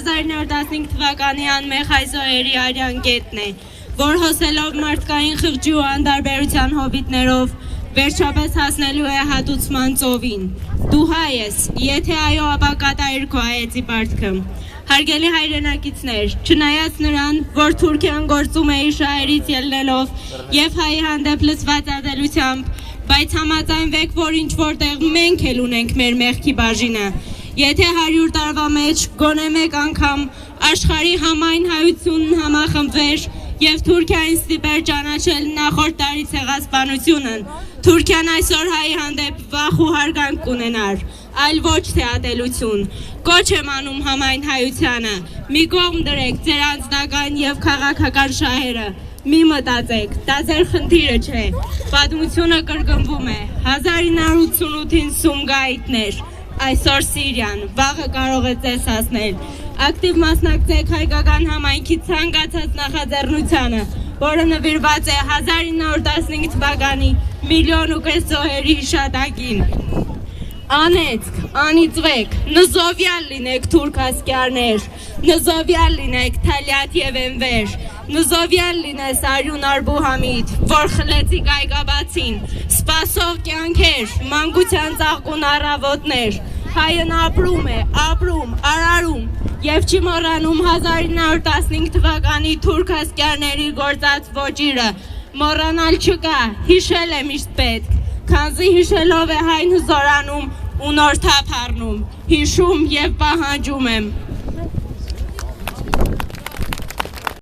1915 թվականի անմեղ հայզոյերի արյան կետն է, որ հոսելով մարդկային խղճի ու անդարբերության հովիտներով վերջապես հասնելու է հատուցման ծովին։ Դու հայ ես, եթե այո, ապա կատարիր քո հայեցի պարտքը։ Հարգելի հայրենակիցներ, չնայած նրան, որ Թուրքիան գործում է իր շահերից ելնելով եւ հայի հանդեպ լսված ատելությամբ, բայց համաձայնվեք, որ ինչ որտեղ մենք էլ ունենք մեր մեղքի բաժինը։ Եթե 100 տարվա մեջ գոնե մեկ անգամ աշխարհի համայն հայությունն համախմբվեր եւ Թուրքիային ստիպեր ճանաչել նախորդ տարի ցեղասպանությունն, Թուրքիան այսօր հայի հանդեպ վախ ու հարգանք կունենար, այլ ոչ թե ատելություն։ Կոչ եմ անում համայն հայությանը, մի կողմ դրեք ձեր անձնական եւ քաղաքական շահերը, մի մտածեք, դա ձեր խնդիրը չէ, պատմությունը կրկնվում է, 1988-ին Սումգայիթներ, այսօր Սիրիան, վաղը կարող է ձեզ հասնել, ակտիվ մասնակցեք հայկական համայնքի ցանկացած նախաձեռնությանը, որը նվիրված է 1915 թվականի 1,5 միլիոն զոհերի հիշատակին։ Անեծք, անիծվեք, նզովյալ լինեք թուրք ասկյարներ, նզովյալ լինեք Թալյատ եւ Էնվեր, նզովյալ լինես Արյուն Արբուհամիդ, որ խլեցի Գայգաբացին, սպասող կյանքեր, մանկության ծաղկուն առավոտներ, հայն ապրում է, ապրում, արարում եւ չի մոռանում 1915 թվականի թուրք ասկյարների գործած ոճիրը, մոռանալ չկա, հիշել է միշտ պետք, քանզի հիշելով է հայն հզորանում ու նոր թափ առնում, հիշում եւ պահանջում եմ։